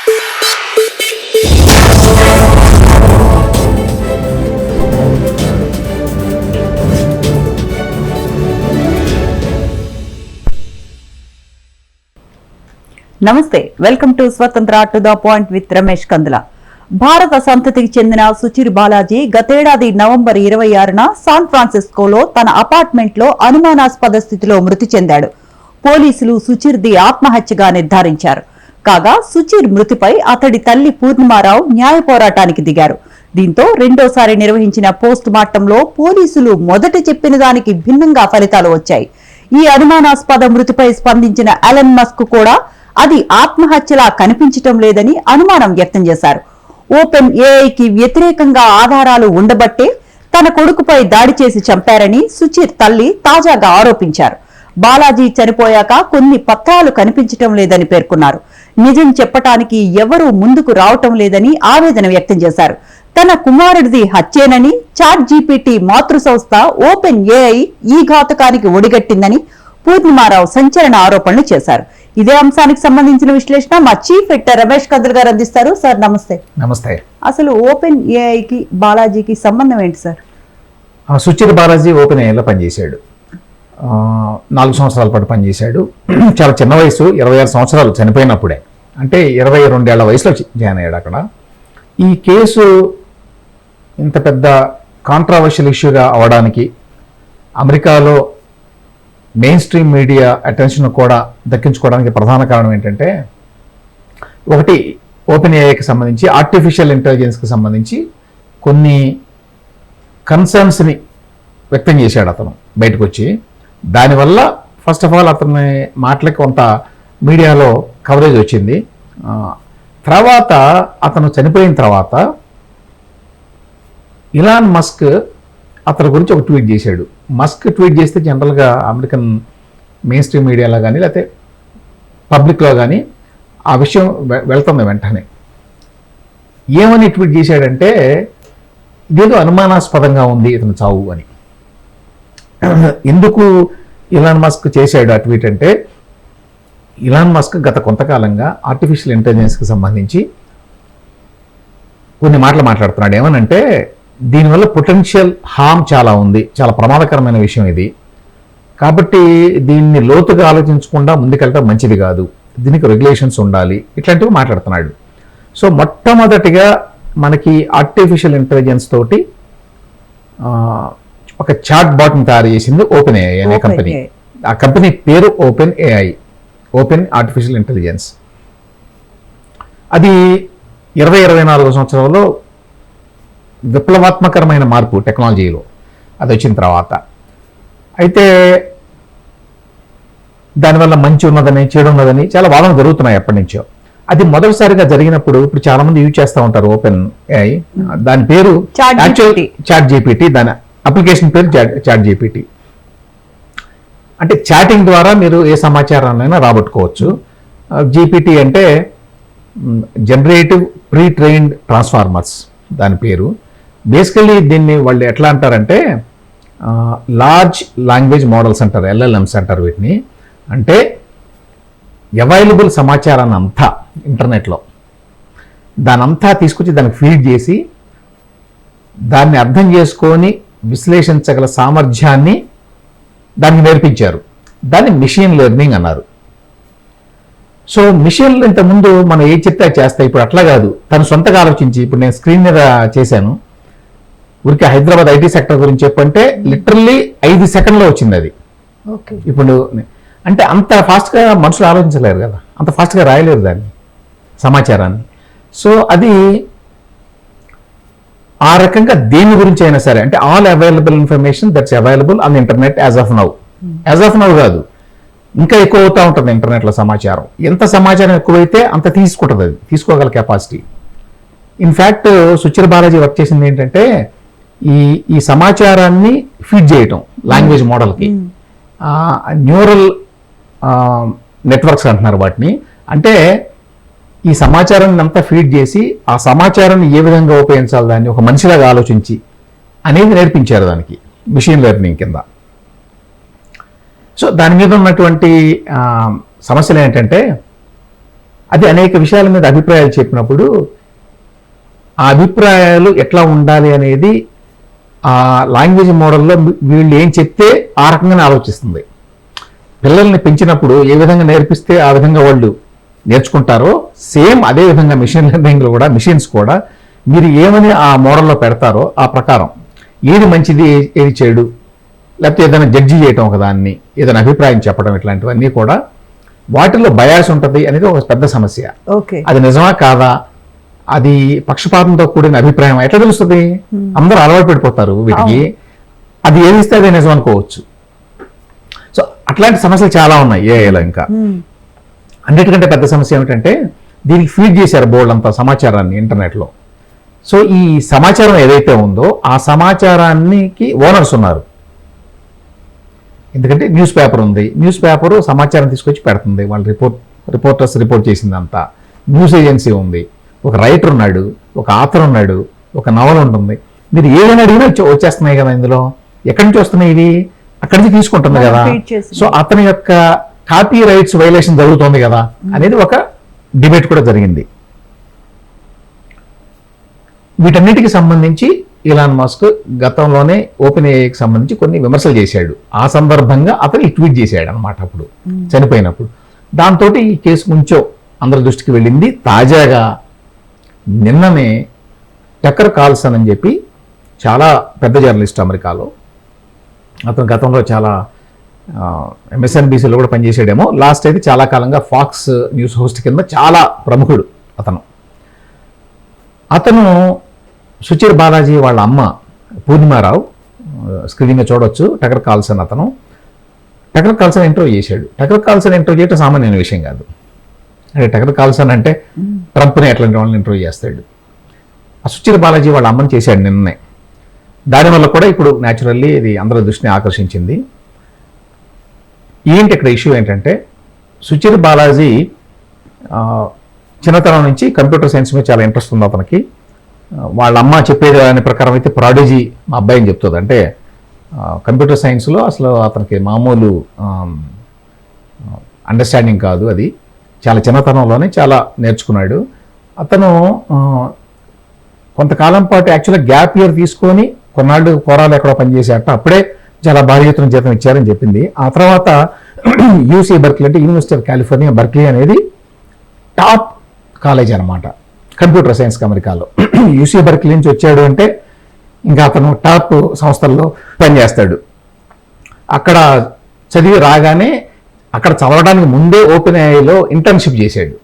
నమస్తే, welcome to Swatantra to the point with Ramesh Kandula. భారత సంతతికి చెందిన సుచిర్ బాలాజీ గతేడాది నవంబర్ 26న శాన్ ఫ్రాన్సిస్కోలో తన అపార్ట్మెంట్ లో అనుమానాస్పద స్థితిలో మృతి చెందాడు. పోలీసులు సుచిర్ది ఆత్మహత్యగా నిర్ధారించారు. కాగా సుచిర్ మృతిపై అతడి తల్లి పూర్ణిమారావు న్యాయ పోరాటానికి దిగారు. దీంతో రెండోసారి నిర్వహించిన పోస్ట్ మార్టంలో పోలీసులు మొదట చెప్పిన దానికి భిన్నంగా ఫలితాలు వచ్చాయి. ఈ అనుమానాస్పద మృతిపై స్పందించిన ఎలన్ మస్క్ కూడా అది ఆత్మహత్యలా కనిపించటం లేదని అనుమానం వ్యక్తం చేశారు. ఓపెన్ ఏఐకి వ్యతిరేకంగా ఆధారాలు ఉండబట్టే తన కొడుకుపై దాడి చేసి చంపారని సుచిర్ తల్లి తాజాగా ఆరోపించారు. బాలాజీ చనిపోయాక కొన్ని పత్రాలు కనిపించటం లేదని పేర్కొన్నారు. నిజం చెప్పటానికి ఎవరూ ముందుకు రావటం లేదని ఆవేదన వ్యక్తం చేశారు. తన కుమారుడిది హత్యేనని చాట్ జీపీటీ మాతృ సంస్థ ఓపెన్ ఏఐ ఈ ఘాతకానికి ఒడిగట్టిందని పూర్ణిమారావు సంచలన ఆరోపణలు చేశారు. ఇదే అంశానికి సంబంధించిన విశ్లేషణ మా చీఫ్ ఎడిటర్ రమేష్ కందుల్ గారు అందిస్తారు. సార్ నమస్తే. నమస్తే. అసలు ఓపెన్ ఏఐకి బాలాజీకి సంబంధం ఏంటి సార్? సుచిర్ బాలాజీ ఓపెన్ ఏఐలో పనిచేశాడు. 4 సంవత్సరాల పాటు పనిచేశాడు. చాలా చిన్న వయసు, 26 సంవత్సరాలు చనిపోయినప్పుడే, అంటే 22 ఏళ్ల వయసులో జాయిన్ అయ్యాడు అక్కడ. ఈ కేసు ఇంత పెద్ద కాంట్రావర్షియల్ ఇష్యూగా అవడానికి అమెరికాలో మెయిన్ స్ట్రీమ్ మీడియా అటెన్షన్ కూడా దక్కించుకోవడానికి ప్రధాన కారణం ఏంటంటే, ఒకటి ఓపెన్ ఏఐకి సంబంధించి ఆర్టిఫిషియల్ ఇంటెలిజెన్స్కి సంబంధించి కొన్ని కన్సర్న్స్ని వ్యక్తం చేశాడు అతను బయటకు వచ్చి. దానివల్ల ఫస్ట్ ఆఫ్ ఆల్ అతని మాటలకి కొంత మీడియాలో కవరేజ్ వచ్చింది. తర్వాత అతను చనిపోయిన తర్వాత ఇలాన్ మస్క్ అతని గురించి ఒక ట్వీట్ చేశాడు. మస్క్ ట్వీట్ చేస్తే జనరల్గా అమెరికన్ మెయిన్ స్ట్రీమ్ మీడియాలో కానీ లేకపోతే పబ్లిక్లో కానీ ఆ విషయం వెళ్తుంది వెంటనే. ఏమని ట్వీట్ చేశాడంటే, ఇదేదో అనుమానాస్పదంగా ఉంది ఇతను చావు అని. ఎందుకు ఇలాన్ మస్క్ చేశాడు ఆ ట్వీట్ అంటే, ఇలాన్ మస్క్ గత కొంతకాలంగా ఆర్టిఫిషియల్ ఇంటెలిజెన్స్కి సంబంధించి కొన్ని మాటలు మాట్లాడుతున్నాడు. ఏమనంటే, దీనివల్ల పొటెన్షియల్ హార్మ్ చాలా ఉంది, చాలా ప్రమాదకరమైన విషయం ఇది, కాబట్టి దీన్ని లోతుగా ఆలోచించకుండా ముందుకెళ్ళడం మంచిది కాదు, దీనికి రెగ్యులేషన్స్ ఉండాలి, ఇట్లాంటివి మాట్లాడుతున్నాడు. సో మొట్టమొదటిగా మనకి ఆర్టిఫిషియల్ ఇంటెలిజెన్స్ తోటి ఒక చాట్ బాట్ని తయారు చేసింది ఓపెన్ ఏఐ అనే కంపెనీ. ఆ కంపెనీ పేరు open AI, open artificial intelligence. అది 24 సంవత్సరాల్లో విప్లవాత్మకరమైన మార్పు టెక్నాలజీలో అది వచ్చిన తర్వాత. అయితే దానివల్ల మంచి ఉన్నదని చెడు ఉన్నదని చాలా వాదనలు జరుగుతున్నాయి ఎప్పటి నుంచో. అది మొదటిసారిగా జరిగినప్పుడు ఇప్పుడు చాలా మంది యూజ్ చేస్తూ ఉంటారు ఓపెన్ ఏఐ. దాని పేరు చాట్ జీపీటీ, దాని అప్లికేషన్ పేరు చాట్ జీపీటీ. అంటే చాటింగ్ ద్వారా మీరు ఏ సమాచారాన్నైనా రాబట్టుకోవచ్చు. జీపీటీ అంటే జనరేటివ్ ప్రీ ట్రైన్డ్ ట్రాన్స్ఫార్మర్స్ దాని పేరు. బేసికల్లీ దీన్ని వాళ్ళు ఎట్లా అంటారంటే లార్జ్ లాంగ్వేజ్ మోడల్స్ అంటారు, ఎల్ఎల్ఎంస్ అంటారు వీటిని. అంటే అవైలబుల్ సమాచారాన్ని అంతా ఇంటర్నెట్లో దానంతా తీసుకొచ్చి దానికి ఫీడ్ చేసి దాన్ని అర్థం చేసుకొని విశ్లేషించగల సామర్థ్యాన్ని దానికి నేర్పించారు. దాన్ని మిషన్ లెర్నింగ్ అన్నారు. సో మిషన్ ఇంతకుముందు మనం ఏ చెప్తే చేస్తాయి, ఇప్పుడు అట్లా కాదు. తను సొంతగా ఆలోచించి, ఇప్పుడు నేను స్క్రీన్ మీద చేశాను, ఊరికి హైదరాబాద్ ఐటీ సెక్టర్ గురించి చెప్పంటే లిటరల్లీ 5 సెకండ్లో వచ్చింది అది. ఇప్పుడు అంటే అంత ఫాస్ట్గా మనుషులు ఆలోచించలేరు కదా, అంత ఫాస్ట్గా రాయలేరు దాన్ని సమాచారాన్ని. సో అది ఆ రకంగా దేని గురించి అయినా సరే, అంటే all available information that's available on internet as of now. As of now కాదు, ఇంకా ఎక్కువ అవుతూ ఉంటుంది ఇంటర్నెట్లో సమాచారం. ఎంత సమాచారం ఎక్కువైతే అంత తీసుకుంటుంది, అది తీసుకోగల capacity. In fact Suchir Balaji work చేసింది ఏంటంటే ఈ సమాచారాన్ని ఫీడ్ చేయటం లాంగ్వేజ్ మోడల్కి. న్యూరల్ నెట్వర్క్స్ అంటున్నారు వాటిని. అంటే ఈ సమాచారాన్ని అంతా ఫీడ్ చేసి ఆ సమాచారాన్ని ఏ విధంగా ఉపయోగించాలి, దాన్ని ఒక మనిషిలాగా ఆలోచించి అనేది నేర్పించారు దానికి మిషన్ లెర్నింగ్ కింద. సో దాని మీద ఉన్నటువంటి సమస్యలు ఏంటంటే, అది అనేక విషయాల మీద అభిప్రాయాలు చెప్పినప్పుడు ఆ అభిప్రాయాలు ఎట్లా ఉండాలి అనేది ఆ లాంగ్వేజ్ మోడల్లో వీళ్ళు ఏం చెప్తే ఆ రకంగానే ఆలోచిస్తుంది. పిల్లల్ని పెంచినప్పుడు ఏ విధంగా నేర్పిస్తే ఆ విధంగా వాళ్ళు నేర్చుకుంటారో సేమ్ అదే విధంగా మిషన్ లెర్నింగ్లో కూడా మిషన్స్ కూడా మీరు ఏమని ఆ మోడల్లో పెడతారో ఆ ప్రకారం ఏది మంచిది ఏది చెడు, లేకపోతే ఏదైనా జడ్జి చేయటం ఒకదాన్ని, ఏదైనా అభిప్రాయం చెప్పడం, ఇట్లాంటివన్నీ కూడా వాటిల్లో బయాస్ ఉంటుంది అనేది ఒక పెద్ద సమస్య. అది నిజమా కాదా, అది పక్షపాతంతో కూడిన అభిప్రాయం ఎట్లా తెలుస్తుంది? అందరూ అలవాటు పడిపోతారు వీటికి. అది ఏది ఇస్తే అదే నిజం అనుకోవచ్చు. సో అట్లాంటి సమస్యలు చాలా ఉన్నాయి ఏఐలో. ఇంకా అన్నిటికంటే పెద్ద సమస్య ఏమిటంటే దీనికి ఫీడ్ చేశారు బోర్డు అంతా సమాచారాన్ని ఇంటర్నెట్లో. సో ఈ సమాచారం ఏదైతే ఉందో ఆ సమాచారానికి ఓనర్స్ ఉన్నారు. ఎందుకంటే న్యూస్ పేపర్ ఉంది, న్యూస్ పేపరు సమాచారం తీసుకొచ్చి పెడుతుంది, వాళ్ళు రిపోర్టర్స్ రిపోర్ట్ చేసిందంతా. న్యూస్ ఏజెన్సీ ఉంది, ఒక రైటర్ ఉన్నాడు, ఒక ఆథర్ ఉన్నాడు, ఒక నవల ఉంటుంది. మీరు ఏదైనా అడిగినా వచ్చేస్తున్నాయి కదా. ఇందులో ఎక్కడి నుంచి వస్తున్నాయి ఇవి? అక్కడి నుంచి తీసుకుంటుంది కదా. సో అతని యొక్క కాపీ రైట్స్ వైలేషన్ జరుగుతోంది కదా అనేది ఒక డిబేట్ కూడా జరిగింది. వీటన్నిటికి సంబంధించి ఇలాన్ మస్క్ గతంలోనే ఓపెన్ ఏఐకి సంబంధించి కొన్ని విమర్శలు చేశాడు. ఆ సందర్భంగా అతను ట్వీట్ చేశాడు అనమాట అప్పుడు చనిపోయినప్పుడు. దాంతో ఈ కేసు కొంచెం అందరి దృష్టికి వెళ్ళింది. తాజాగా నిన్ననే టక్కర్ కార్ల్సన్ అని చెప్పి చాలా పెద్ద జర్నలిస్ట్ అమెరికాలో, అతను గతంలో చాలా MSNBCలో కూడా పనిచేసాడేమో, లాస్ట్ అయితే చాలా కాలంగా ఫాక్స్ న్యూస్ హోస్ట్ కింద చాలా ప్రముఖుడు అతను సుచీర్ బాలాజీ వాళ్ళ అమ్మ పూర్ణిమారావు, స్క్రీన్గా చూడవచ్చు. టక్కర్ కార్ల్సన్ టక్కర్ కార్ల్సన్ ఇంటర్వ్యూ చేశాడు. టక్కర్ కార్ల్సన్ ఇంటర్వ్యూ చేయడం సామాన్యమైన విషయం కాదు. అంటే టక్కర్ కార్ల్సన్ అంటే ట్రంప్ని అట్లాంటి వాళ్ళని ఇంటర్వ్యూ చేస్తాడు. ఆ సుచీర్ బాలాజీ వాళ్ళ అమ్మని చేశాడు నిన్నే. దానివల్ల కూడా ఇప్పుడు న్యాచురల్లీ ఇది అందరి దృష్టిని ఆకర్షించింది. ఏంటి ఇక్కడ ఇష్యూ ఏంటంటే, సుచీర్ బాలాజీ చిన్నతనం నుంచి కంప్యూటర్ సైన్స్ మీద చాలా ఇంట్రెస్ట్ ఉంది అతనికి. వాళ్ళ అమ్మ చెప్పేది దాని ప్రకారం అయితే ప్రాడిజీ మా అబ్బాయి అని చెప్తుంది. అంటే కంప్యూటర్ సైన్స్లో అసలు అతనికి మామూలు అండర్స్టాండింగ్ కాదు, అది చాలా చిన్నతనంలోనే చాలా నేర్చుకున్నాడు. అతను కొంతకాలం పాటు యాక్చువల్గా గ్యాప్ ఇయర్ తీసుకొని కొన్నాళ్ళు కోరాలు ఎక్కడో పనిచేసేట, అప్పుడే చాలా భారీ ఎత్తున జీతం ఇచ్చారని చెప్పింది. ఆ తర్వాత యూసీ బర్క్లీ అంటే యూనివర్సిటీ ఆఫ్ కాలిఫోర్నియా బర్క్లీ అనేది టాప్ కాలేజ్ అనమాట కంప్యూటర్ సైన్స్ అమెరికాలో. యూసీ బర్క్లీ నుంచి వచ్చాడు అంటే ఇంకా అతను టాప్ సంస్థల్లో పనిచేస్తాడు. అక్కడ చదివి రాగానే అక్కడ చదవడానికి ముందే ఓపెన్ ఏఐలో ఇంటర్న్షిప్ చేశాడు.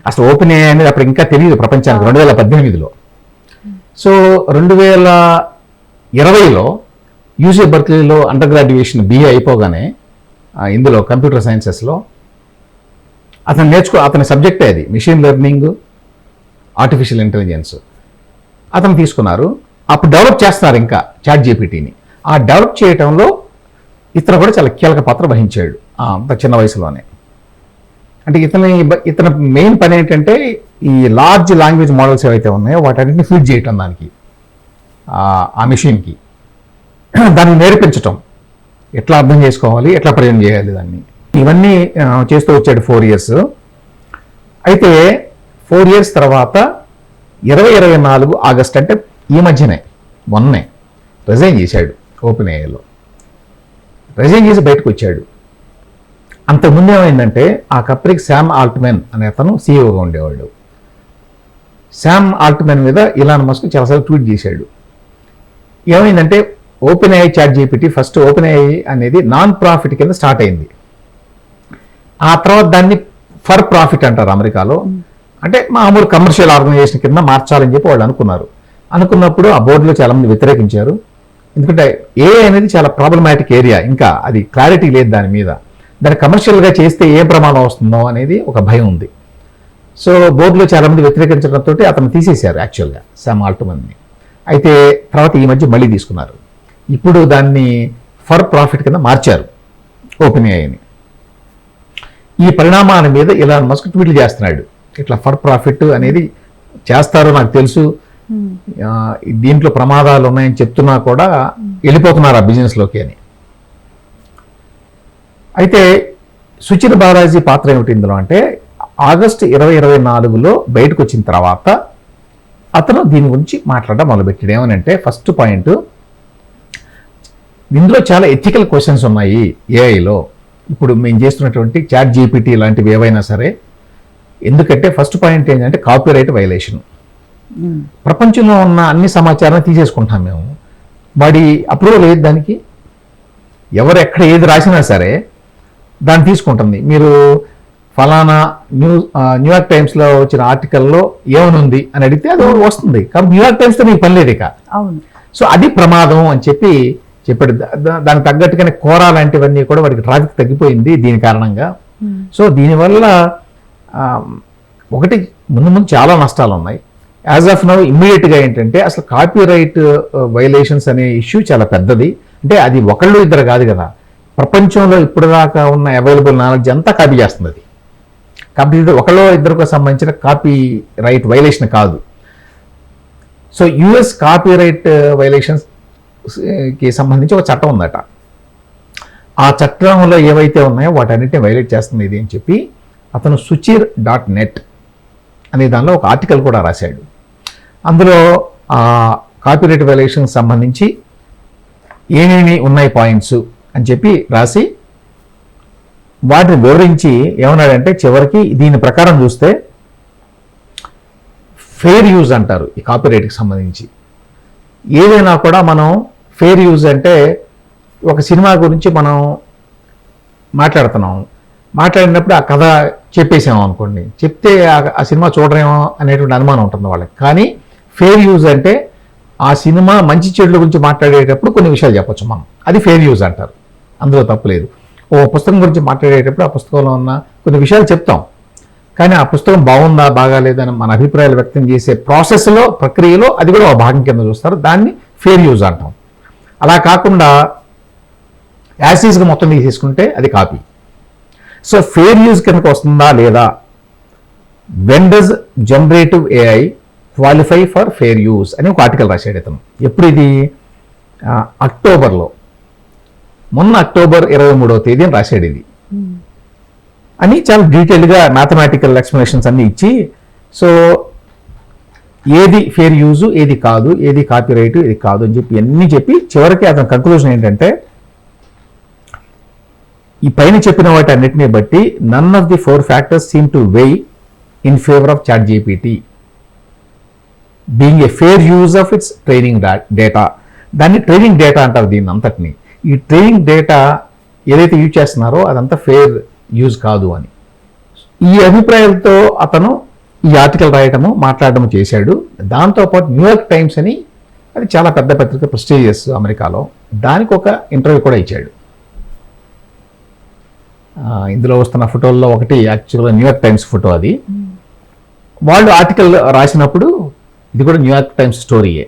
అసలు ఓపెన్ ఏఐ అనేది అప్పుడు ఇంకా తెలియదు ప్రపంచానికి, 2018లో. సో 2020లో యూసీ బర్క్లీలో అండర్ గ్రాడ్యుయేషన్ BA అయిపోగానే ఇందులో కంప్యూటర్ సైన్సెస్లో అతను అతని సబ్జెక్టే అది మిషన్ లెర్నింగ్, ఆర్టిఫిషియల్ ఇంటెలిజెన్స్ అతను తీసుకున్నారు. అప్పుడు డెవలప్ చేస్తున్నారు ఇంకా చాట్ జీపీటీని. ఆ డెవలప్ చేయటంలో ఇతను కూడా చాలా కీలక పాత్ర వహించాడు అంత చిన్న వయసులోనే. అంటే ఇతని మెయిన్ పని ఏంటంటే ఈ లార్జ్ లాంగ్వేజ్ మోడల్స్ ఏవైతే ఉన్నాయో వాటన్నిటిని ఫీడ్ చేయటం దానికి, ఆ మెషిన్కి, దాన్ని నేర్పించటం, ఎట్లా అర్థం చేసుకోవాలి, ఎట్లా ప్రయోజనం చేయాలి దాన్ని, ఇవన్నీ చేస్తూ వచ్చాడు 4 years. అయితే 4 years తర్వాత 2024 ఆగస్ట్ అంటే ఈ మధ్యనే మొన్నే రిజైన్ చేశాడు ఓపెన్ ఏఐలో. రిజైన్ చేసి బయటకు వచ్చాడు. అంతకుముందు ఏమైందంటే ఆ కంపెనీకి శామ్ ఆల్ట్మెన్ అనే అతను సీఈఓగా ఉండేవాడు. శామ్ ఆల్ట్మెన్ మీద ఇలాన్ మస్క్ చాలాసార్లు ట్వీట్ చేశాడు. ఏమైందంటే OpenAI ChatGPT first OpenAI అనేది నాన్ ప్రాఫిట్ కింద స్టార్ట్ అయింది. ఆ తర్వాత దాన్ని ఫర్ ప్రాఫిట్ అంటారు అమెరికాలో. అంటే మామూలు కమర్షియల్ ఆర్గనైజేషన్ కింద మార్చాలని చెప్పి వాళ్ళు అనుకున్నప్పుడు ఆ బోర్డులో చాలా మంది వ్యతిరేకించారు. ఎందుకంటే ఏఐ అనేది చాలా ప్రాబ్లమాటిక్ ఏరియా, ఇంకా అది క్లారిటీ లేదు దాని మీద. దాన్ని కమర్షియల్గా చేస్తే ఏ ప్రమాదం వస్తుందో అనేది ఒక భయం ఉంది. సో బోర్డులో చాలా మంది వ్యతిరేకించడంతో అతను తీసేశారు యాక్చువల్గా శామ్ ఆల్ట్మన్ని. అయితే తర్వాత ఈ మధ్య మళ్ళీ తీసుకున్నారు. ఇప్పుడు దాన్ని ఫర్ ప్రాఫిట్ కింద మార్చారు ఓపెన్ ఏఐని. ఈ పరిణామాల మీద ఇలాన్ మస్క్ ట్వీట్లు చేస్తున్నాడు. ఇట్లా ఫర్ ప్రాఫిట్ అనేది చేస్తారో నాకు తెలుసు, దీంట్లో ప్రమాదాలు ఉన్నాయని చెప్తున్నా కూడా వెళ్ళిపోతున్నారు ఆ బిజినెస్లోకి అని. అయితే సుచీర్ బాలాజీ పాత్ర ఏమిటి ఇందులో అంటే ఆగస్టు 2024లో బయటకు వచ్చిన తర్వాత అతను దీని గురించి మాట్లాడడం మొదలుపెట్టాడు. ఏమనంటే ఫస్ట్ పాయింట్, ఇందులో చాలా ఎథికల్ క్వశ్చన్స్ ఉన్నాయి ఏఐలో. ఇప్పుడు మేము చేస్తున్నటువంటి చాట్ జీపీటీ లాంటివి ఏవైనా సరే. ఎందుకంటే ఫస్ట్ పాయింట్ ఏంటంటే కాపీరైట్ వైలేషన్. ప్రపంచంలో ఉన్న అన్ని సమాచారాన్ని తీసేసుకుంటాం మేము. వాడి అప్రూవల్ లేదు దానికి. ఎవరు ఎక్కడ ఏది రాసినా సరే దాన్ని తీసుకుంటుంది. మీరు ఫలానా న్యూయార్క్ టైమ్స్లో వచ్చిన ఆర్టికల్లో ఏమనుంది అని అడిగితే అది వస్తుంది. కాబట్టి న్యూయార్క్ టైమ్స్తో మీకు పని లేదు ఇక. సో అది ప్రమాదం అని చెప్పాడు. దానికి తగ్గట్టుగానే కోరా లాంటివన్నీ కూడా వాడికి ట్రాఫిక్ తగ్గిపోయింది దీని కారణంగా. సో దీనివల్ల ఒకటి ముందు చాలా నష్టాలు ఉన్నాయి. యాజ్ ఆఫ్ నౌ ఇమ్మీడియట్గా ఏంటంటే అసలు కాపీరైట్ వైలేషన్స్ అనే ఇష్యూ చాలా పెద్దది. అంటే అది ఒకళ్ళు ఇద్దరు కాదు కదా, ప్రపంచంలో ఇప్పుడు దాకా ఉన్న అవైలబుల్ నాలెడ్జ్ అంతా కాపీ చేస్తుంది అది. కాబట్టి ఇది ఒకళ్ళో ఇద్దరికి సంబంధించిన కాపీ రైట్ వైలేషన్ కాదు. సో యుఎస్ కాపీరైట్ వైలేషన్స్కి సంబంధించి ఒక చట్టం ఉందట. ఆ చట్టంలో ఏవైతే ఉన్నాయో వాటన్నిటిని వైలేట్ చేస్తుంది ఇది అని చెప్పి అతను suchir.net అనే దానిలో ఒక ఆర్టికల్ కూడా రాశాడు. అందులో ఆ కాపీరైట్ వైలేషన్కి సంబంధించి ఏమేమి ఉన్నాయి పాయింట్స్ అని చెప్పి రాసి వాటిని వివరించి ఏమన్నాడంటే చివరికి దీని ప్రకారం చూస్తే ఫెయిర్ యూజ్ అంటారు ఈ కాపీరైట్కి సంబంధించి. ఏదైనా కూడా మనం ఫెయిర్ యూజ్ అంటే ఒక సినిమా గురించి మనం మాట్లాడినప్పుడు ఆ కథ చెప్పేసాము అనుకోండి, చెప్తే ఆ సినిమా చూడరేమో అనేటువంటి అనుమానం ఉంటుంది వాళ్ళకి. కానీ ఫెయిర్ యూజ్ అంటే ఆ సినిమా మంచి చెడుల గురించి మాట్లాడేటప్పుడు కొన్ని విషయాలు చెప్పొచ్చు మనం, అది ఫెయిర్ యూజ్ అంటారు. అందులో తప్పులేదు. ఓ పుస్తకం గురించి మాట్లాడేటప్పుడు ఆ పుస్తకంలో ఉన్న కొన్ని విషయాలు చెప్తాం, కానీ ఆ పుస్తకం బాగుందా బాగాలేదని మన అభిప్రాయాలు వ్యక్తం చేసే ప్రాసెస్లో ప్రక్రియలో అది కూడా ఒక భాగం కింద చూస్తారు. దాన్ని ఫెయిర్ యూజ్ అంటాం. అలా కాకుండా యాసిడ్గా మొత్తం తీసేసుకుంటే అది కాపీ. సో ఫెయిర్ యూజ్ కిందకు వస్తుందా లేదా, when does generative AI qualify for fair use అని ఒక ఆర్టికల్ రాశాడు ఇతను. ఎప్పుడు ఇది అక్టోబర్లో, మొన్న అక్టోబర్ 23వ తేదీని రాశాడు ఇది అని చాలా డీటెయిల్గా మ్యాథమెటికల్ ఎక్స్ప్లెనేషన్స్ అన్ని ఇచ్చి, సో ఏది ఫెయిర్ యూజ్ ఏది కాదు, ఏది కాపీరైట్ ఏది కాదు అని చెప్పి అన్నీ చెప్పి చివరికి అతని కంక్లూజన్ ఏంటంటే ఈ పైన చెప్పిన వాటి అన్నిటిని బట్టి none of the 4 factors seem to weigh in favour of ChatGPT being a fair use of its training data. దాన్ని ట్రైనింగ్ డేటా అంటారు దీన్ని అంతటిని. ఈ ట్రైనింగ్ డేటా ఏదైతే యూజ్ చేస్తున్నారో అదంతా ఫెయిర్ యూజ్ కాదు అని ఈ అభిప్రాయాలతో అతను ఈ ఆర్టికల్ రాయటము మాట్లాడటము చేశాడు. దాంతోపాటు న్యూయార్క్ టైమ్స్ అని అది చాలా పెద్ద పత్రిక, ప్రెస్టీజియస్ అమెరికాలో, దానికి ఒక ఇంటర్వ్యూ కూడా ఇచ్చాడు. ఇందులో వస్తున్న ఫోటోల్లో ఒకటి యాక్చువల్గా న్యూయార్క్ టైమ్స్ ఫోటో. అది వాళ్ళు ఆర్టికల్ రాసినప్పుడు ఇది కూడా న్యూయార్క్ టైమ్స్ స్టోరీయే.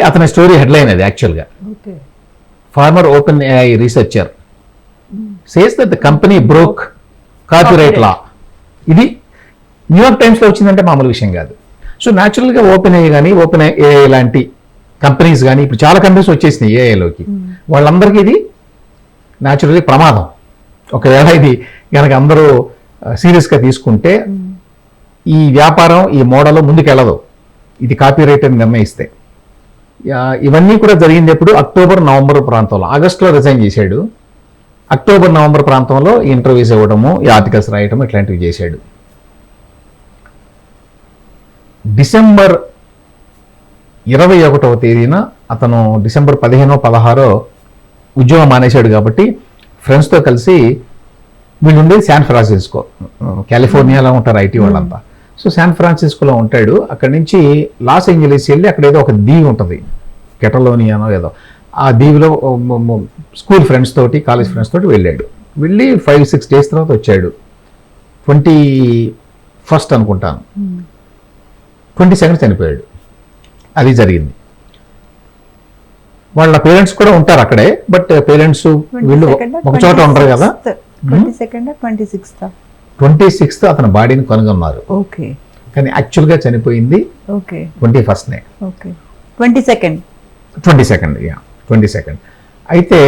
అతని స్టోరీ హెడ్లైన్ అది యాక్చువల్గా. Former OpenAI researcher says that the company broke copyright law. ఇది న్యూయార్క్ టైమ్స్లో వచ్చిందంటే మామూలు విషయం కాదు. సో న్యాచురల్గా ఓపెన్ ఏఐ కానీ ఓపెన్ ఏఐ లాంటి కంపెనీస్ కానీ ఇప్పుడు చాలా కంపెనీస్ వచ్చేసినాయి ఏఐలోకి. వాళ్ళందరికీ ఇది న్యాచురల్లీ ప్రమాదం. ఒకవేళ ఇది కనుక అందరూ సీరియస్గా తీసుకుంటే ఈ వ్యాపారం ఈ మోడల్ ముందుకెళ్ళదు, ఇది కాపీరైట్ అని నిర్ణయిస్తే. ఇవన్నీ కూడా జరిగింది ఎప్పుడు అక్టోబర్ నవంబర్ ప్రాంతంలో. ఆగస్టులో రిజైన్ చేశాడు. అక్టోబర్ నవంబర్ ప్రాంతంలో ఇంటర్వ్యూస్ ఇవ్వడము, ఈ ఆర్టికల్స్ రాయటము ఇట్లాంటివి చేశాడు. డిసెంబర్ 21వ తేదీన అతను డిసెంబర్ 15-16 ఉద్యోగం మానేశాడు. కాబట్టి ఫ్రెండ్స్తో కలిసి వీళ్ళు ఉండేది శాన్ ఫ్రాన్సిస్కో, కాలిఫోర్నియాలో ఉంటారు ఐటీ వాళ్ళంతా. సో శాన్ ఫ్రాన్సిస్కోలో ఉంటాడు. అక్కడి నుంచి లాస్ ఏంజలీస్ వెళ్ళి అక్కడ ఏదో ఒక దీవి ఉంటుంది, కెటలోనియానో ఏదో, ఆ దీవిలో స్కూల్ ఫ్రెండ్స్ తోటి కాలేజ్ ఫ్రెండ్స్ తోటి వెళ్ళాడు. వెళ్ళి 5-6 డేస్ తర్వాత వచ్చాడు. 21st అనుకుంటాను, 22nd చనిపోయాడు. అది జరిగింది. వాళ్ళ పేరెంట్స్ కూడా ఉంటారు అక్కడే, బట్ పేరెంట్స్ వీళ్ళు ఒక చోట ఉంటారు కదా. 26th అతని బాడీని కనుగొన్నారు. కానీ యాక్చువల్గా చనిపోయింది 21st. 22nd. అయితే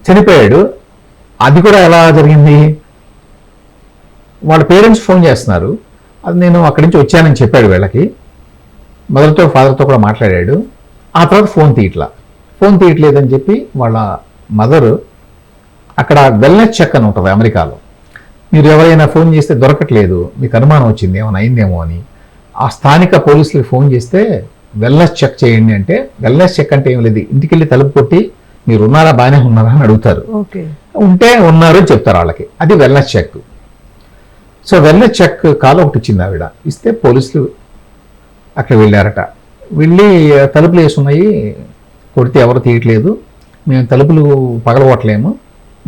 చనిపోయాడు. అది కూడా ఎలా జరిగింది, వాళ్ళ పేరెంట్స్ ఫోన్ చేస్తున్నారు, అది నేను అక్కడి నుంచి వచ్చానని చెప్పాడు వీళ్ళకి, మదర్తో ఫాదర్తో కూడా మాట్లాడాడు. ఆ తర్వాత ఫోన్ తీయట్లేదని చెప్పి వాళ్ళ మదర్ అక్కడ వెల్నెస్ చెక్ అని ఉంటుంది అమెరికాలో, మీరు ఎవరైనా ఫోన్ చేస్తే దొరకట్లేదు, మీకు అనుమానం వచ్చింది ఏమైనా అయిందేమో అని ఆ స్థానిక పోలీసులకు ఫోన్ చేస్తే వెల్నెస్ చెక్ చేయండి అంటే, వెల్నెస్ చెక్ అంటే ఏం లేదు, ఇంటికి వెళ్ళి తలుపు కొట్టి మీరు ఉన్నారా బాగానే ఉన్నారా అని అడుగుతారు, ఉంటే ఉన్నారు అని చెప్తారు వాళ్ళకి, అది wellness check. So wellness check call ఒకటి ఇచ్చింది ఆవిడ, ఇస్తే పోలీసులు అక్కడ వెళ్ళారట. వెళ్ళి తలుపులు వేసున్నాయి, కొడితే ఎవరు తీయట్లేదు, మేము తలుపులు పగలగొట్టలేము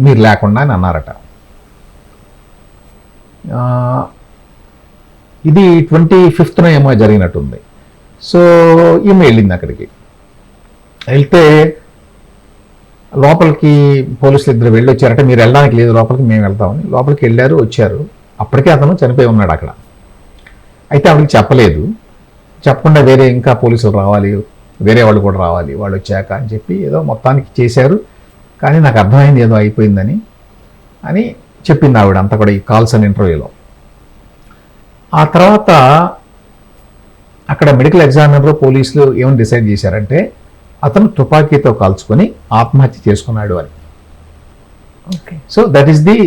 మీరు లేకుండా అని అన్నారట. ఇది 25న ఏమో జరిగినట్టుంది. సో ఈమె వెళ్ళింది అక్కడికి, వెళ్తే లోపలికి పోలీసులు ఇద్దరు వెళ్ళి వచ్చారట, మీరు వెళ్ళడానికి లేదు లోపలికి, మేము వెళ్తామని. లోపలికి వెళ్ళారు, వచ్చారు, అప్పటికే అతను చనిపోయి ఉన్నాడు అక్కడ. అయితే ఆవిడకి చెప్పలేదు, చెప్పకుండా వేరే ఇంకా పోలీసులు రావాలి, వేరే వాళ్ళు కూడా రావాలి వాళ్ళు వచ్చాక అని చెప్పి ఏదో మొత్తానికి చేశారు. కానీ నాకు అర్థమైంది ఏదో అయిపోయిందని అని చెప్పింది ఆవిడ అంతా కూడా ఈ కాల్స్ అండ్ ఇంటర్వ్యూలో. ఆ తర్వాత అక్కడ మెడికల్ ఎగ్జామినర్ పోలీసులు ఏమని డిసైడ్ చేశారంటే అతను తుపాకీతో కాల్చుకొని ఆత్మహత్య చేసుకున్నాడు అని. So that is the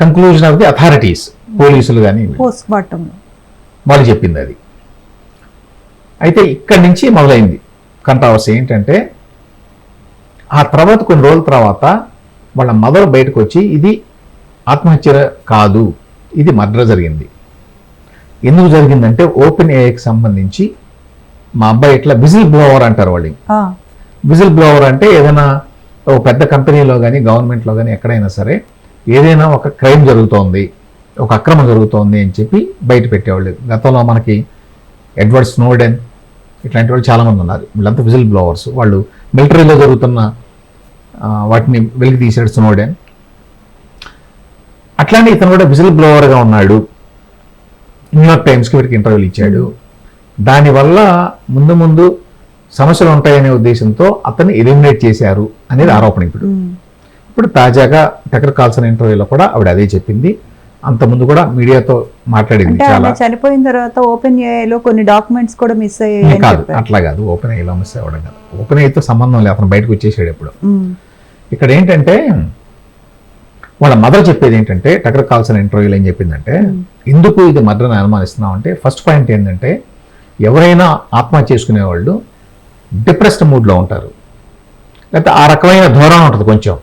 conclusion of the authorities, పోలీసులు కానీ వాళ్ళు చెప్పింది అది. అయితే ఇక్కడి నుంచి మొదలైంది కంట్రవర్సీ. ఏంటంటే ఆ తర్వాత కొన్ని రోజుల తర్వాత వాళ్ళ మదర్ బయటకు వచ్చి ఇది ఆత్మహత్య కాదు, ఇది మర్డర్ జరిగింది. ఎందుకు జరిగిందంటే ఓపెన్ ఏఐకి సంబంధించి మా అబ్బాయి ఇట్లా విజిల్ బ్లోవర్ అంటారు వాళ్ళు. విజిల్ బ్లోవర్ అంటే ఏదైనా ఒక పెద్ద కంపెనీలో కానీ గవర్నమెంట్లో కానీ ఎక్కడైనా సరే ఏదైనా ఒక క్రైమ్ జరుగుతోంది, ఒక అక్రమం జరుగుతోంది అని చెప్పి బయట పెట్టేవాళ్ళు. గతంలో మనకి ఎడ్వర్డ్ స్నోడెన్ ఇట్లాంటి వాళ్ళు చాలామంది ఉన్నారు, వీళ్ళంతా విజిల్ బ్లోవర్స్. వాళ్ళు మిలిటరీలో జరుగుతున్న వాటిని వెలికి తీసాడు స్నోడెన్. అట్లానే ఇతను కూడా విజిల్ బ్లోవర్గా ఉన్నాడు, న్యూయార్క్ టైమ్స్కి వీటికి ఇంటర్వ్యూలు ఇచ్చాడు. దానివల్ల ముందు ముందు సమస్యలు ఉంటాయనే ఉద్దేశంతో అతన్ని ఎలిమినేట్ చేశారు అనేది ఆరోపణ. ఇప్పుడు తాజాగా టకర్ కార్ల్సన్ ఇంటర్వ్యూలో కూడా ఆవిడ అదే చెప్పింది. అంత ముందు కూడా మీడియాతో మాట్లాడింది. చాలా చనిపోయిన తర్వాత ఓపెన్ ఏఐలో కొన్ని డాక్యుమెంట్స్ కూడా మిస్ అయ్యాయి. కాదు, అట్లా కాదు, ఓపెన్ ఏఐలో మిస్ అవ్వడం కాదు, ఓపెన్ ఏఐతో సంబంధం లేదు, అతను బయటకు వచ్చేసాడు ఎప్పుడు. ఇక్కడ ఏంటంటే వాళ్ళ మదర్ చెప్పేది ఏంటంటే టకర్ కార్ల్సన్ ఇంటర్వ్యూలో ఏం చెప్పిందంటే ఎందుకు ఇది మర్డర్ అని అనుమానిస్తున్నాం అంటే ఫస్ట్ పాయింట్ ఏంటంటే ఎవరైనా ఆత్మహత్య చేసుకునే వాళ్ళు డిప్రెస్డ్ మూడ్లో ఉంటారు, లేకపోతే ఆ రకమైన ధోరణి ఉంటుంది కొంచెం,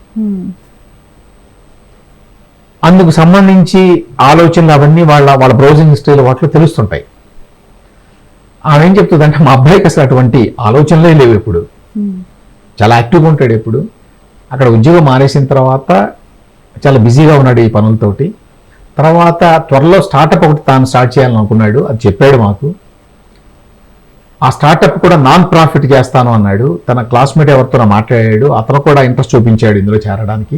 అందుకు సంబంధించి ఆలోచనలు అవన్నీ వాళ్ళ బ్రౌజింగ్ హిస్టరీలో వాటిలో తెలుస్తుంటాయి. ఆమె ఏం చెప్తుందంటే మా అబ్బాయికి అసలు అటువంటి ఆలోచనలే లేవు, ఎప్పుడు చాలా యాక్టివ్గా ఉంటాడు, ఎప్పుడు అక్కడ ఉద్యోగం మానేసిన తర్వాత చాలా బిజీగా ఉన్నాడు ఈ పనులతోటి. తర్వాత త్వరలో స్టార్టప్ ఒకటి తాను స్టార్ట్ చేయాలనుకున్నాడు, అది చెప్పాడు మాకు. ఆ స్టార్టప్ కూడా నాన్ ప్రాఫిట్ చేస్తాను అన్నాడు. తన క్లాస్మేట్ ఎవరితో మాట్లాడాడు, అతను కూడా ఇంట్రెస్ట్ చూపించాడు ఇందులో చేరడానికి.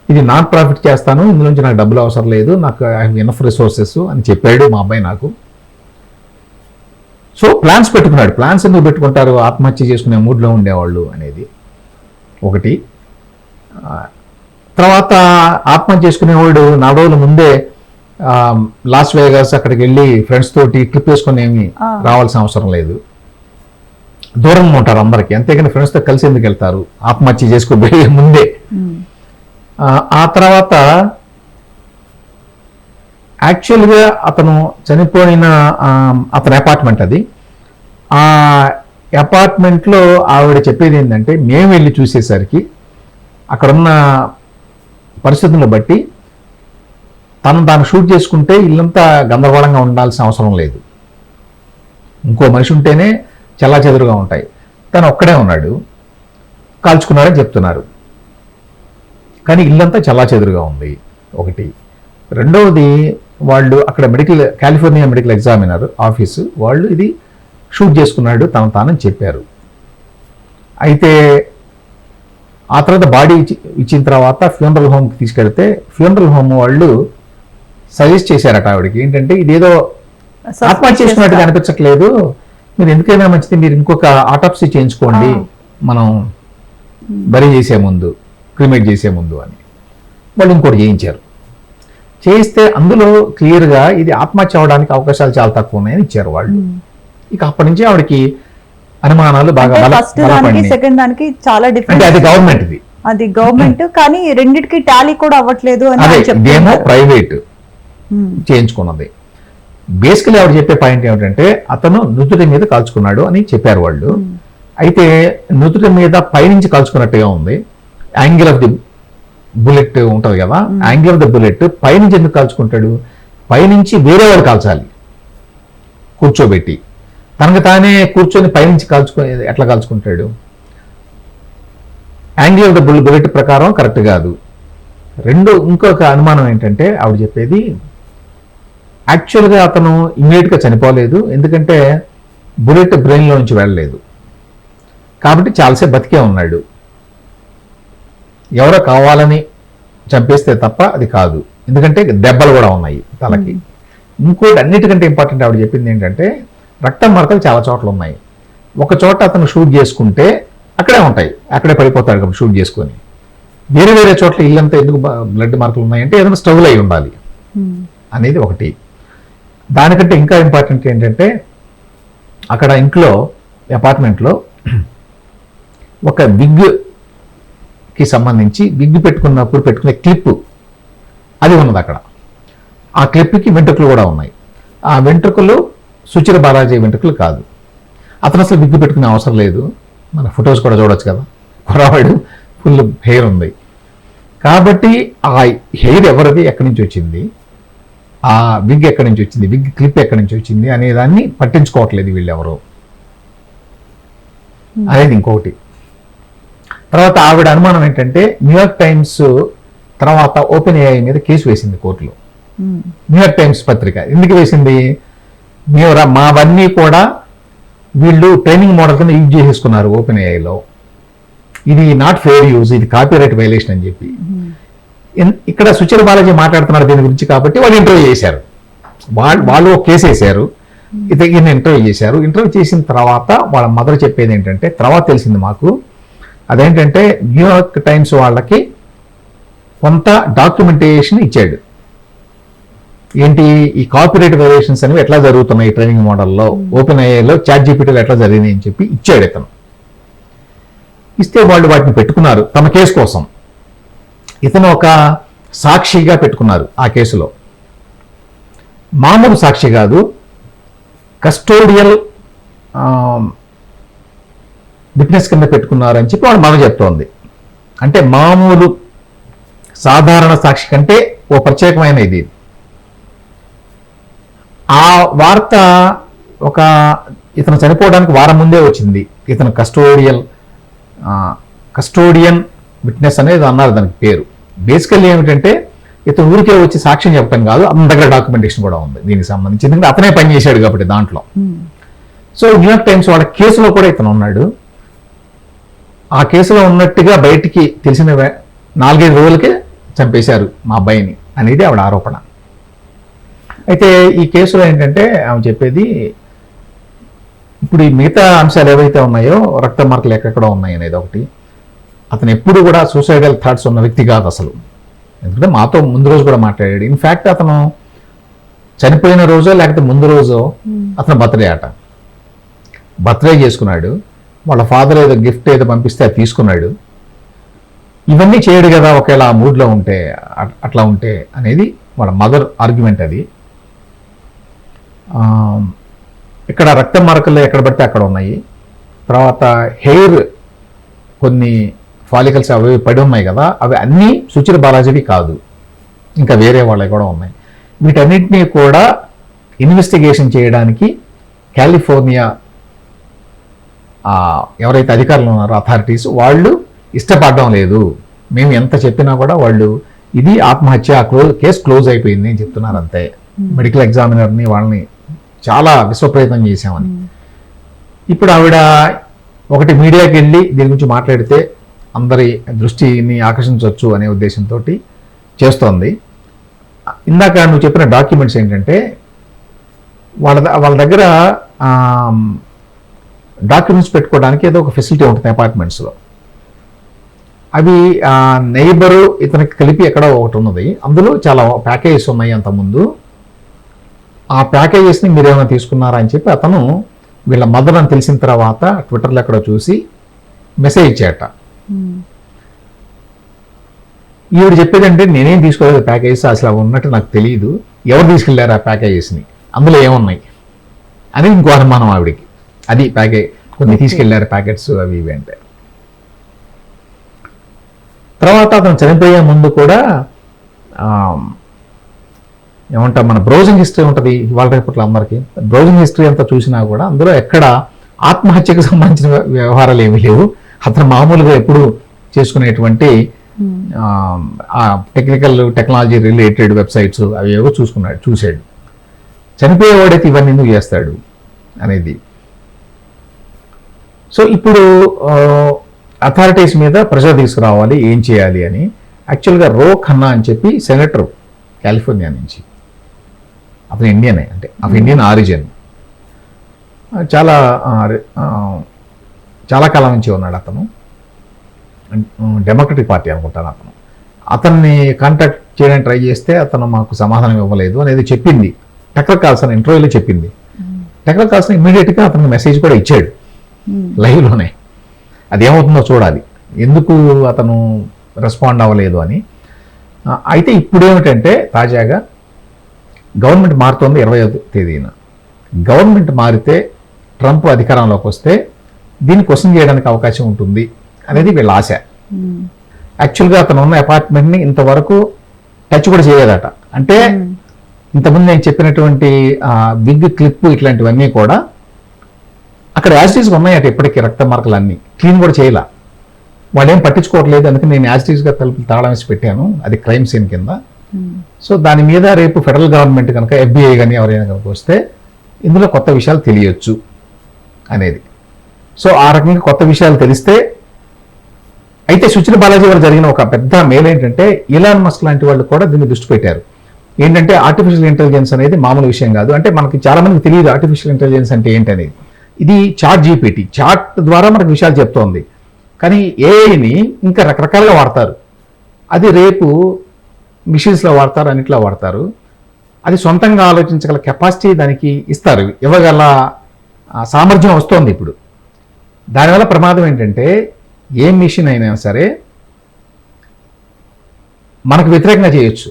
ఇది నాన్ ప్రాఫిట్ చేస్తాను, ఇందులోంచి నాకు డబ్బులు అవసరం లేదు, నాకు ఐ హావ్ ఎనఫ్ రిసోర్సెస్ అని చెప్పాడు మా అబ్బాయి నాకు. సో ప్లాన్స్ పెట్టుకున్నాడు. ప్లాన్స్ ఎందుకు పెట్టుకుంటారు ఆత్మహత్య చేసుకునే మూడ్లో ఉండేవాళ్ళు అనేది ఒకటి. తర్వాత ఆత్మహత్య చేసుకునేవాడు 4 రోజుల ముందే లాస్ వేగాస్ అక్కడికి వెళ్ళి ఫ్రెండ్స్ తోటి ట్రిప్ వేసుకొని ఏమి రావాల్సిన అవసరం లేదు, దూరంగా ఉంటారు అందరికి, అంతేగాని ఫ్రెండ్స్తో కలిసి ఎందుకు వెళ్తారు ఆత్మహత్య చేసుకోబోయే ముందే. ఆ తర్వాత యాక్చువల్గా అతను చనిపోయిన అతని అపార్ట్మెంట్ అది. ఆ అపార్ట్మెంట్లో ఆవిడ చెప్పేది ఏంటంటే మేము వెళ్ళి చూసేసరికి అక్కడున్న పరిస్థితులను బట్టి తాను షూట్ చేసుకుంటే ఇల్లంతా గందరగోళంగా ఉండాల్సిన అవసరం లేదు, ఇంకో మనిషి ఉంటేనే చెల్లాచెదురుగా ఉంటాయి, తను ఒక్కడే ఉన్నాడు, కాల్చుకున్నారని చెప్తున్నారు, కానీ ఇల్లంతా చెల్లాచెదురుగా ఉంది ఒకటి. రెండవది వాళ్ళు అక్కడ కాలిఫోర్నియా మెడికల్ ఎగ్జామినర్ ఆఫీసు వాళ్ళు ఇది షూట్ చేసుకున్నాడు తానని చెప్పారు. అయితే ఆ తర్వాత బాడీ ఇచ్చిన తర్వాత ఫ్యూనరల్ హోమ్కి తీసుకెళ్తే ఫ్యూనరల్ హోమ్ వాళ్ళు సజెస్ట్ చేశారట ఆవిడకి, ఏంటంటే ఇదేదో ఆత్మహత్య చేసుకున్నట్టుగా అనిపించట్లేదు, మీరు ఎందుకైనా మంచిది మీరు ఇంకొక ఆటోప్సీ చేయించుకోండి మనం బరీ చేసే ముందు, క్రిమేట్ చేసే ముందు అని. వాళ్ళు ఇంకోటి చేయించారు. చేయిస్తే అందులో క్లియర్గా ఇది ఆత్మహత్య అవడానికి అవకాశాలు చాలా తక్కువ ఉన్నాయని ఇచ్చారు వాళ్ళు. ఇక అప్పటి నుంచి ఆవిడకి అనుమానాలు బాగా ఫస్ట్ దానికి సెకండ్ దానికి చాలా అంటే డిఫరెంట్. అది గవర్నమెంట్ ఇది, అది గవర్నమెంట్ కానీ రెండిటికి టాలీ కూడా అవ్వట్లేదు అని అదే ఆయన ఇదేమో చెప్తున్నారు. ప్రైవేట్ చేయించుకున్నది. బేసికలీ ఆవిడ చెప్పే పాయింట్ ఏమిటంటే అతను నుదుటి మీద కాల్చుకున్నాడు అని చెప్పారు వాళ్ళు. అయితే నుదుటి మీద పైనుంచి కాల్చుకున్నట్టుగా ఉంది. యాంగిల్ ఆఫ్ ది బుల్లెట్ ఉంటుంది కదా, యాంగిల్ ఆఫ్ ది బుల్లెట్ పైనుంచి ఎందుకు కాల్చుకుంటాడు? పైనుంచి వేరే వాడు కాల్చాలి కూర్చోబెట్టి, తనకు తానే కూర్చొని పైనుంచి ఎట్లా కాల్చుకుంటాడు? యాంగిల్ ఆఫ్ ద బుల్లెట్ ప్రకారం కరెక్ట్ కాదు. ఇంకొక అనుమానం ఏంటంటే ఆవిడ చెప్పేది యాక్చువల్గా అతను ఇమ్మీడియట్గా చనిపోలేదు, ఎందుకంటే బుల్లెట్ బ్రెయిన్లో నుంచి వెళ్ళలేదు కాబట్టి చాలాసేపు బతికే ఉన్నాడు. ఎవరో కావాలని చంపేస్తే తప్ప అది కాదు, ఎందుకంటే దెబ్బలు కూడా ఉన్నాయి తలకి. ఇంకోటి అన్నిటికంటే ఇంపార్టెంట్ ఆవిడ చెప్పింది ఏంటంటే రక్తం మరకలు చాలా చోట్ల ఉన్నాయి. ఒక చోట అతను షూట్ చేసుకుంటే అక్కడే ఉంటాయి, అక్కడే పడిపోతాడు కాబట్టి షూట్ చేసుకొని. వేరే వేరే చోట్ల ఇల్లంతా ఎందుకు బ్లడ్ మార్కులు ఉన్నాయంటే ఏదైనా స్ట్రగుల్ అయి ఉండాలి అనేది ఒకటి. దానికంటే ఇంకా ఇంపార్టెంట్ ఏంటంటే అక్కడ ఇంట్లో అపార్ట్మెంట్లో ఒక విగ్కి సంబంధించి విగ్ పెట్టుకున్నప్పుడు పెట్టుకునే క్లిప్ అది ఉన్నది అక్కడ. ఆ క్లిప్కి వెంట్రుకలు కూడా ఉన్నాయి. ఆ వెంట్రుకలు సుచిర బాలాజీ వెంట్రుకలు కాదు. అతను అసలు విగ్ పెట్టుకునే అవసరం లేదు. మన ఫొటోస్ కూడా చూడొచ్చు కదా, కుర్రవాడు ఫుల్ హెయిర్ ఉంది. కాబట్టి ఆ హెయిర్ ఎవరిది, ఎక్కడి నుంచి వచ్చింది, ఆ విగ్ ఎక్కడి నుంచి వచ్చింది, విగ్ క్లిప్ ఎక్కడి నుంచి వచ్చింది అనే దాన్ని పట్టించుకోవట్లేదు వీళ్ళెవరో అనేది ఇంకొకటి. తర్వాత ఆవిడ అనుమానం ఏంటంటే న్యూయార్క్ టైమ్స్ తర్వాత ఓపెన్ ఏఐ మీద కేసు వేసింది కోర్టులో. న్యూయార్క్ టైమ్స్ పత్రిక ఎందుకు వేసింది? మావన్నీ కూడా వీళ్ళు ట్రైనింగ్ మోడల్ కింద యూజ్ చేసేసుకున్నారు ఓపెన్ ఏఐలో, ఇది నాట్ ఫెయిర్ యూజ్, ఇది కాపీరైట్ వైలేషన్ అని చెప్పి. ఇక్కడ సుచిర బాలాజీ మాట్లాడుతున్నారు దీని గురించి కాబట్టి వాళ్ళు ఇంటర్వ్యూ చేశారు. వాళ్ళు ఒక కేసు వేశారు, ఈయన ఇంటర్వ్యూ చేశారు. ఇంటర్వ్యూ చేసిన తర్వాత వాళ్ళ మదర్ చెప్పేది ఏంటంటే తర్వాత తెలిసింది మాకు, అదేంటంటే న్యూయార్క్ టైమ్స్ వాళ్ళకి కొంత డాక్యుమెంటేషన్ ఇచ్చాడు. ఏంటి, ఈ కాపీరైట్ వైలేషన్స్ అనేవి ఎట్లా జరుగుతున్నాయి ట్రైనింగ్ మోడల్లో, ఓపెన్ ఏఐలో, చాట్ జీపీటీలో ఎట్లా జరిగినాయి అని చెప్పి ఇచ్చాడు ఇతను. ఇస్తే వాళ్ళు వాటిని పెట్టుకున్నారు తమ కేసు కోసం. ఇతను ఒక సాక్షిగా పెట్టుకున్నారు ఆ కేసులో. మామూలు సాక్షి కాదు, కస్టోడియల్ విట్నెస్ కింద పెట్టుకున్నారు అని చెప్పి వాళ్ళు మనం చెప్తోంది. అంటే మామూలు సాధారణ సాక్షి కంటే ఓ ప్రత్యేకమైన ఇది. ఆ వార్త ఇతను చనిపోవడానికి వారం ముందే వచ్చింది. ఇతను కస్టోడియన్ విట్నెస్ అనేది అన్నారు దానికి పేరు. బేసికల్లీ ఏమిటంటే ఇతను ఊరికే వచ్చి సాక్ష్యం చెప్పడం కాదు, అతని దగ్గర డాక్యుమెంటేషన్ కూడా ఉంది దీనికి సంబంధించి, ఎందుకంటే అతనే పనిచేశాడు కాబట్టి దాంట్లో. సో న్యూయార్క్ టైమ్స్ వాళ్ళ కేసులో కూడా ఇతను ఉన్నాడు. ఆ కేసులో ఉన్నట్టుగా బయటికి తెలిసిన 4-5 రోజులకే చంపేశారు మా అబ్బాయిని అనేది ఆవిడ ఆరోపణ. అయితే ఈ కేసులో ఏంటంటే ఆమె చెప్పేది ఇప్పుడు ఈ మిగతా అంశాలు ఏవైతే ఉన్నాయో రక్త మార్కులు ఎక్కడెక్కడ ఉన్నాయి అనేది ఒకటి. అతను ఎప్పుడు కూడా సూసైడల్ థాట్స్ ఉన్న వ్యక్తి కాదు అసలు, ఎందుకంటే మాతో ముందు రోజు కూడా మాట్లాడాడు. ఇన్ఫ్యాక్ట్ అతను చనిపోయిన రోజో లేకపోతే ముందు రోజో అతను బర్త్డే చేసుకున్నాడు. వాళ్ళ ఫాదర్ ఏదో గిఫ్ట్ ఏదో పంపిస్తే అది తీసుకున్నాడు. ఇవన్నీ చేయడు కదా ఒకవేళ ఆ మూడ్లో ఉంటే, అట్లా ఉంటే అనేది వాళ్ళ మదర్ ఆర్గ్యుమెంట్ అది. ఇక్కడ రక్త మార్కులు ఎక్కడ పడితే అక్కడ ఉన్నాయి. తర్వాత హెయిర్ కొన్ని ఫాలికల్స్ అవి పడి ఉన్నాయి కదా, అవి అన్నీ సుచిర బాలాజీవి కాదు, ఇంకా వేరే వాళ్ళవి కూడా ఉన్నాయి. వీటన్నిటినీ కూడా ఇన్వెస్టిగేషన్ చేయడానికి కాలిఫోర్నియా ఎవరైతే అధికారులు ఉన్నారో అథారిటీస్ వాళ్ళు ఇష్టపడడం లేదు. మేము ఎంత చెప్పినా కూడా వాళ్ళు ఇది ఆత్మహత్య, కేసు క్లోజ్ అయిపోయింది అని చెప్తున్నారు అంతే. మెడికల్ ఎగ్జామినర్ని వాళ్ళని చాలా విశ్వప్రయత్నం చేశామని. ఇప్పుడు ఆవిడ ఒకటి మీడియాకి వెళ్ళి దీని గురించి మాట్లాడితే అందరి దృష్టిని ఆకర్షించవచ్చు అనే ఉద్దేశంతో చేస్తోంది. ఇందాక నువ్వు చెప్పిన డాక్యుమెంట్స్ ఏంటంటే వాళ్ళ దగ్గర డాక్యుమెంట్స్ పెట్టుకోవడానికి ఏదో ఒక ఫెసిలిటీ ఉంటుంది అపార్ట్మెంట్స్లో. అవి నైబరు ఇతనికి కలిపి ఎక్కడో ఒకటి ఉన్నది, అందులో చాలా ప్యాకేజెస్ ఉన్నాయి అంతకుముందు. ఆ ప్యాకేజెస్ని మీరేమైనా తీసుకున్నారా అని చెప్పి అతను వీళ్ళ మదర్ అని తెలిసిన తర్వాత ట్విట్టర్లో ఎక్కడో చూసి మెసేజ్ ఇచ్చాట. ఈవిడ చెప్పేదంటే నేనేం తీసుకోలేదు ప్యాకేజెస్, అసలు అవి ఉన్నట్టు నాకు తెలియదు, ఎవరు తీసుకెళ్లారు ఆ ప్యాకేజెస్ని, అందులో ఏమున్నాయి అని ఇంకో అనుమానం ఆవిడికి. అది ప్యాకేజ్ కొన్ని తీసుకెళ్లారు ప్యాకెట్స్ అవి ఇవి అంటే. తర్వాత అతను చనిపోయే ముందు కూడా ఏమంటాం, మన బ్రౌజింగ్ హిస్టరీ ఉంటుంది ఇవాళ రేపట్లో అందరికీ. బ్రౌజింగ్ హిస్టరీ అంతా చూసినా కూడా అందులో ఎక్కడ ఆత్మహత్యకు సంబంధించిన వ్యవహారాలు ఏమీ లేవు. అతను మామూలుగా ఎప్పుడు చేసుకునేటువంటి టెక్నాలజీ రిలేటెడ్ వెబ్సైట్స్ అవి ఏవో చూసాడు. చనిపోయేవాడైతే ఇవన్నీ ఎందుకు చేస్తాడు అనేది. సో ఇప్పుడు అథారిటీస్ మీద ప్రెషర్ తీసుకురావాలి, ఏం చేయాలి అని. యాక్చువల్గా రో ఖన్నా అని చెప్పి సెనేటర్ కాలిఫోర్నియా నుంచి, అతను ఇండియనే, అంటే ఆఫ్ ఇండియన్ ఆరిజిన్, చాలా చాలా కాలం నుంచి ఉన్నాడు అతను. డెమోక్రటిక్ పార్టీ అనుకుంటాను అతను. అతన్ని కాంటాక్ట్ చేయడానికి ట్రై చేస్తే అతను మాకు సమాధానం ఇవ్వలేదు అనేది చెప్పింది టక్కర్ కార్ల్సన్ ఇంటర్వ్యూలో చెప్పింది. టక్కర్ కార్ల్సన్ ఇమ్మీడియట్గా అతనికి మెసేజ్ కూడా ఇచ్చాడు లైవ్లోనే. అదేమవుతుందో చూడాలి, ఎందుకు అతను రెస్పాండ్ అవ్వలేదు అని. అయితే ఇప్పుడు ఏమిటంటే తాజాగా గవర్నమెంట్ మారుతోంది 20వ తేదీన. గవర్నమెంట్ మారితే ట్రంప్ అధికారంలోకి వస్తే దీన్ని క్వశ్చన్ చేయడానికి అవకాశం ఉంటుంది అనేది వీళ్ళ ఆశ. యాక్చువల్గా అతను ఉన్న అపార్ట్మెంట్ని ఇంతవరకు టచ్ కూడా చేయలేదట. అంటే ఇంతకుముందు నేను చెప్పినటువంటి బిగ్ క్లిప్ ఇట్లాంటివన్నీ కూడా అక్కడ యాజిటీస్గా ఉన్నాయట. ఇప్పటికీ రక్త మార్కులు అన్నీ క్లీన్ కూడా చేయాల, వాళ్ళు ఏం పట్టించుకోవట్లేదు. అందుకని నేను యాజిటీస్గా తలుపులు తాళం వేసి పెట్టాను, అది క్రైమ్ సీన్ కింద. సో దాని మీద రేపు ఫెడరల్ గవర్నమెంట్ కనుక FBI కానీ ఎవరైనా కనుక వస్తే ఇందులో కొత్త విషయాలు తెలియచ్చు అనేది. సో ఆ రకంగా కొత్త విషయాలు తెలిస్తే, అయితే సుచిర బాలాజీ వారు జరిగిన ఒక పెద్ద మేలు ఏంటంటే ఇలాన్ మస్క్ లాంటి వాళ్ళు కూడా దీన్ని దృష్టి పెట్టారు. ఏంటంటే ఆర్టిఫిషియల్ ఇంటెలిజెన్స్ అనేది మామూలు విషయం కాదు. అంటే మనకి చాలా మందికి తెలియదు ఆర్టిఫిషియల్ ఇంటెలిజెన్స్ అంటే ఏంటనేది. ఇది చాట్ GPT, చాట్ ద్వారా మనకు విషయాలు చెప్తోంది. కానీ ఏఐని ఇంకా రకరకాలుగా వాడతారు. అది రేపు మిషన్స్లో వాడతారు, అన్నిట్లో వాడతారు. అది సొంతంగా ఆలోచించగల కెపాసిటీ దానికి ఇస్తారు, ఇవ్వగల సామర్థ్యం వస్తోంది ఇప్పుడు. దానివల్ల ప్రమాదం ఏంటంటే ఏ మిషన్ అయినా సరే మనకు వ్యతిరేకంగా చేయొచ్చు.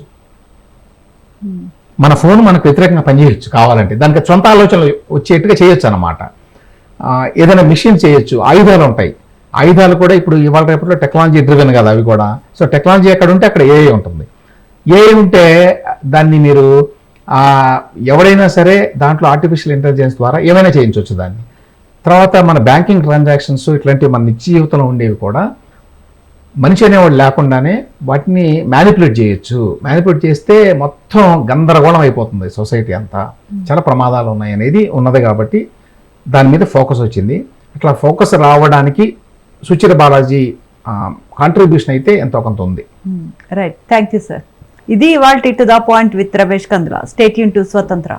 మన ఫోన్ మనకు వ్యతిరేకంగా పనిచేయచ్చు కావాలంటే, దానికి సొంత ఆలోచనలు వచ్చేట్టుగా చేయొచ్చు అన్నమాట. ఏదైనా మిషన్ చేయొచ్చు. ఆయుధాలు ఉంటాయి, ఆయుధాలు కూడా ఇప్పుడు ఇవాళ రేపట్లో టెక్నాలజీ డ్రివెన్ కదా అవి కూడా. సో టెక్నాలజీ ఎక్కడ ఉంటే అక్కడ ఏఐ ఉంటుంది. ఏఐ ఉంటే దాన్ని మీరు ఎవరైనా సరే దాంట్లో ఆర్టిఫిషియల్ ఇంటెలిజెన్స్ ద్వారా ఏమైనా చేయించవచ్చు దాన్ని. తర్వాత మన బ్యాంకింగ్ ట్రాన్సాక్షన్స్ ఇట్లాంటివి మన నిత్య జీవితంలో ఉండేవి కూడా మనిషి అనేవాడు లేకుండానే వాటిని మ్యానిపులేట్ చేయొచ్చు. మ్యానిపులేట్ చేస్తే మొత్తం గందరగోళం అయిపోతుంది సొసైటీ అంతా. చాలా ప్రమాదాలు ఉన్నాయి అనేది ఉన్నది కాబట్టి దాని మీద ఫోకస్ వచ్చింది. అట్లా ఫోకస్ రావడానికి సుచిర బాలాజీ కాంట్రిబ్యూషన్ అయితే ఎంతో కొంత ఉంది. Right, thank you sir. ఇది ఇవాల్టి to the point with Ramesh Kandula. Stay tune to స్వతంత్ర.